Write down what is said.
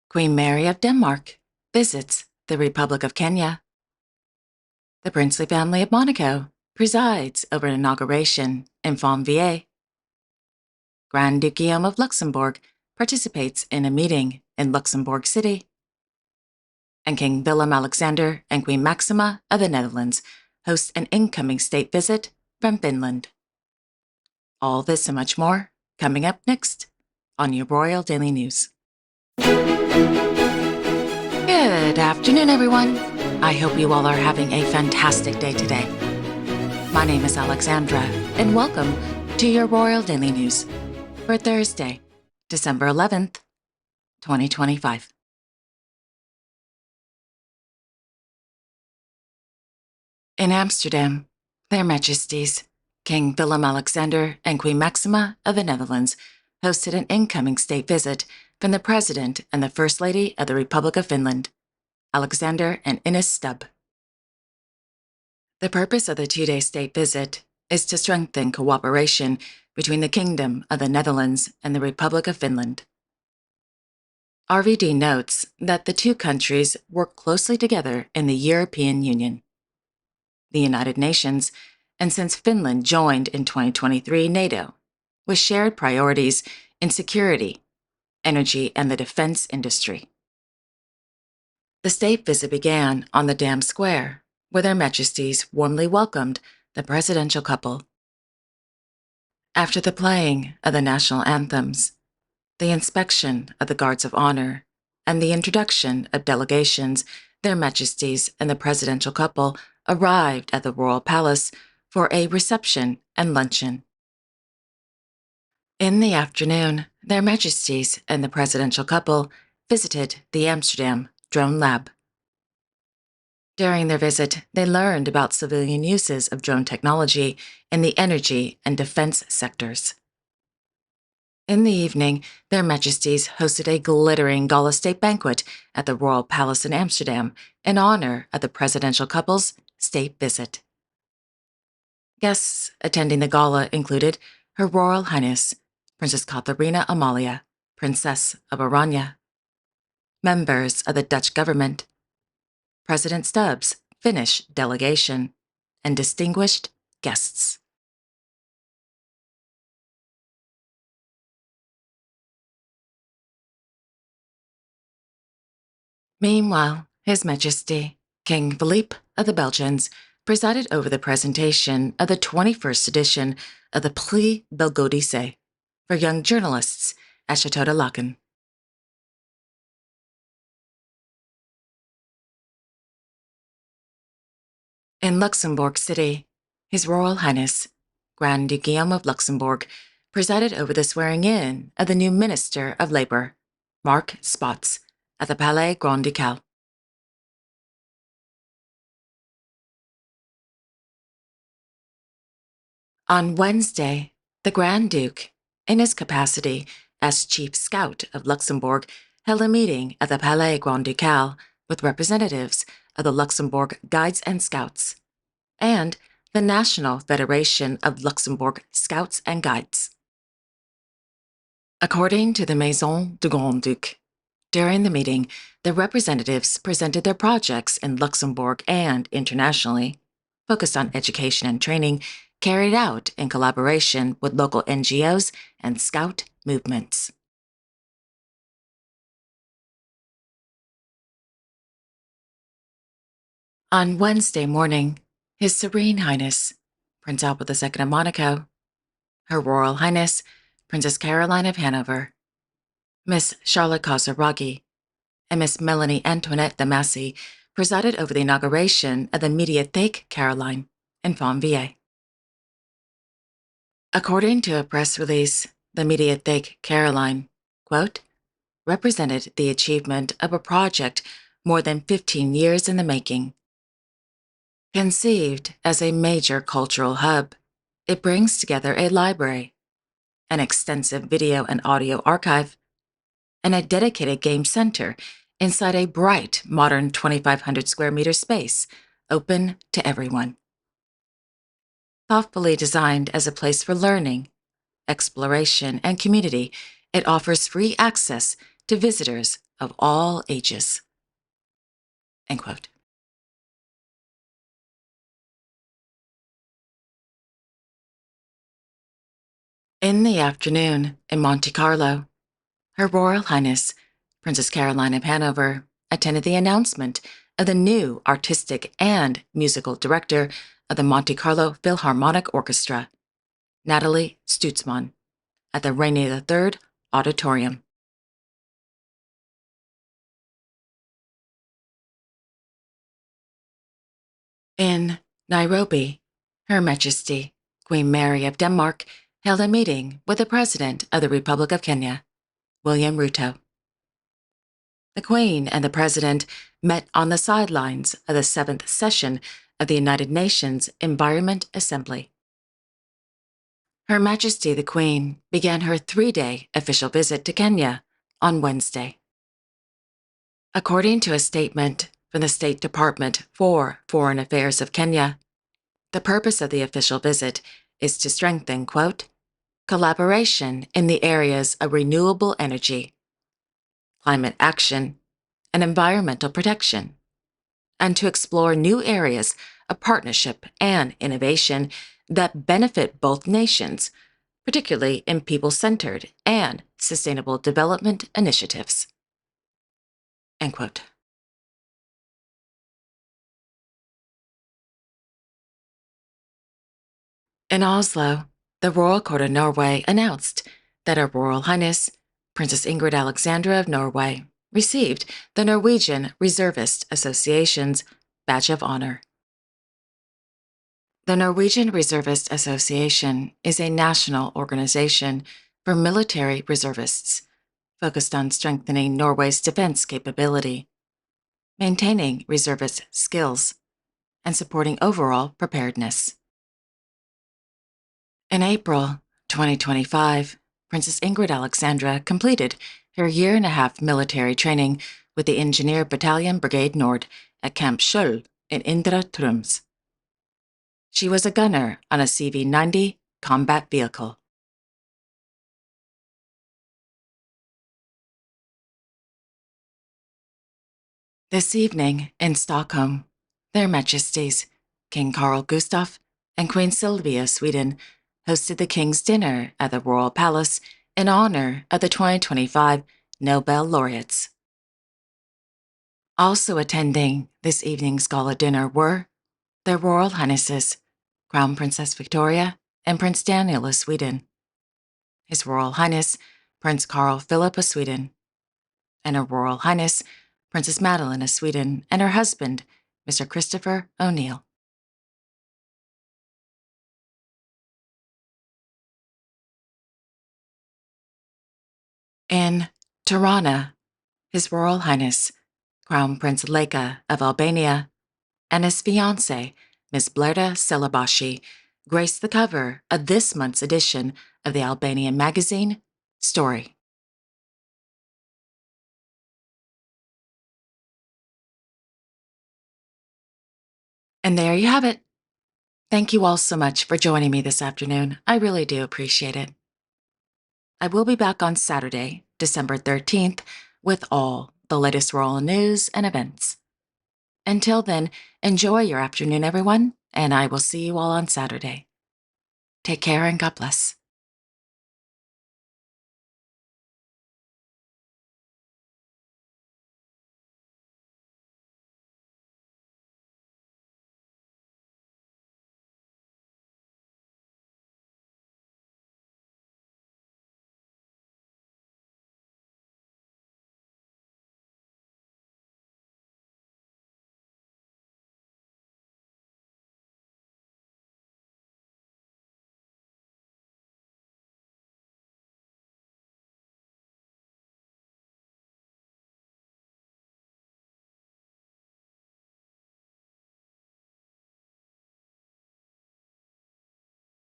Queen Mary of Denmark visits the Republic of Kenya. The princely family of Monaco presides over an inauguration in Fontvieille. Grand Duke Guillaume of Luxembourg participates in a meeting in Luxembourg City. And King Willem-Alexander and Queen Maxima of the Netherlands host an incoming state visit from Finland. All this and much more coming up next on your Royal Daily News. Good afternoon, everyone. I hope you all are having a fantastic day today. My name is Alexandra, and welcome to your Royal Daily News for Thursday, December 11th, 2025. In Amsterdam, Their Majesties, King Willem-Alexander and Queen Maxima of the Netherlands hosted an incoming state visit from the President and the First Lady of the Republic of Finland, Alexander and Ines Stubb. The purpose of the two-day state visit is to strengthen cooperation between the Kingdom of the Netherlands and the Republic of Finland. RVD notes that the two countries work closely together in the European Union, the United Nations, and since Finland joined in 2023 NATO, with shared priorities in security, energy, and the defense industry. The state visit began on the Dam Square, where Their Majesties warmly welcomed the presidential couple. After the playing of the national anthems, the inspection of the Guards of Honor, and the introduction of delegations, Their Majesties and the presidential couple arrived at the Royal Palace for a reception and luncheon. In the afternoon, Their Majesties and the presidential couple visited the Amsterdam Drone Lab. During their visit, they learned about civilian uses of drone technology in the energy and defense sectors. In the evening, Their Majesties hosted a glittering gala state banquet at the Royal Palace in Amsterdam in honor of the presidential couple's state visit. Guests attending the gala included Her Royal Highness, Princess Katharina Amalia, Princess of Oranje, members of the Dutch government, President Stubb's Finnish delegation, and distinguished guests. Meanwhile, His Majesty, King Philippe of the Belgians, presided over the presentation of the 21st edition of the Prix Belgodisse for young journalists at Chateau de Laeken. In Luxembourg City, His Royal Highness, Grand Duke Guillaume of Luxembourg, presided over the swearing-in of the new Minister of Labour, Marc Spots, at the Palais Grand Ducal. On Wednesday, the Grand Duke, in his capacity as Chief Scout of Luxembourg, held a meeting at the Palais Grand Ducal with representatives of the Luxembourg Guides and Scouts and the National Federation of Luxembourg Scouts and Guides. According to the Maison du Grand Duc, during the meeting, the representatives presented their projects in Luxembourg and internationally, focused on education and training carried out in collaboration with local NGOs and Scout movements. On Wednesday morning, His Serene Highness, Prince Albert II of Monaco, Her Royal Highness, Princess Caroline of Hanover, Miss Charlotte Casaraghi, and Miss Melanie Antoinette de Massy presided over the inauguration of the Mediathèque Caroline in Fontvieille. According to a press release, the Mediathèque Caroline, quote, represented the achievement of a project more than 15 years in the making. Conceived as a major cultural hub, it brings together a library, an extensive video and audio archive, and a dedicated game center inside a bright, modern 2,500 square meter space open to everyone. Thoughtfully designed as a place for learning, exploration, and community, it offers free access to visitors of all ages." End quote. In the afternoon, in Monte Carlo, Her Royal Highness, Princess Caroline of Hanover, attended the announcement of the new artistic and musical director of the Monte Carlo Philharmonic Orchestra, Natalie Stutzmann, at the Rainy III Auditorium. In Nairobi, Her Majesty, Queen Mary of Denmark, held a meeting with the President of the Republic of Kenya, William Ruto. The Queen and the President met on the sidelines of the 7th session of the United Nations Environment Assembly. Her Majesty the Queen began her 3-day official visit to Kenya on Wednesday. According to a statement from the State Department for Foreign Affairs of Kenya, the purpose of the official visit is to strengthen, quote, "collaboration in the areas of renewable energy, climate action, and environmental protection, and to explore new areas of partnership and innovation that benefit both nations, particularly in people-centered and sustainable development initiatives." End quote. In Oslo, the Royal Court of Norway announced that Her Royal Highness, Princess Ingrid Alexandra of Norway, received the Norwegian Reservist Association's Badge of Honor. The Norwegian Reservist Association is a national organization for military reservists focused on strengthening Norway's defense capability, maintaining reservist skills, and supporting overall preparedness. In April 2025, Princess Ingrid Alexandra completed her 1.5-year military training with the Engineer Battalion Brigade Nord at Camp Skjold in Indre Troms. She was a gunner on a CV-90 combat vehicle. This evening in Stockholm, Their Majesties King Carl Gustaf and Queen Sylvia of Sweden hosted the King's dinner at the Royal Palace in honor of the 2025 Nobel laureates. Also attending this evening's gala dinner were Their Royal Highnesses Crown Princess Victoria and Prince Daniel of Sweden, His Royal Highness Prince Carl Philip of Sweden, and Her Royal Highness Princess Madeline of Sweden and her husband, Mr. Christopher O'Neill. In Tirana, His Royal Highness Crown Prince Leka of Albania and his fiancée, Miss Blerda Celabashi, graced the cover of this month's edition of the Albanian magazine, Story. And there you have it. Thank you all so much for joining me this afternoon. I really do appreciate it. I will be back on Saturday, December 13th, with all the latest royal news and events. Until then, enjoy your afternoon, everyone, and I will see you all on Saturday. Take care and God bless.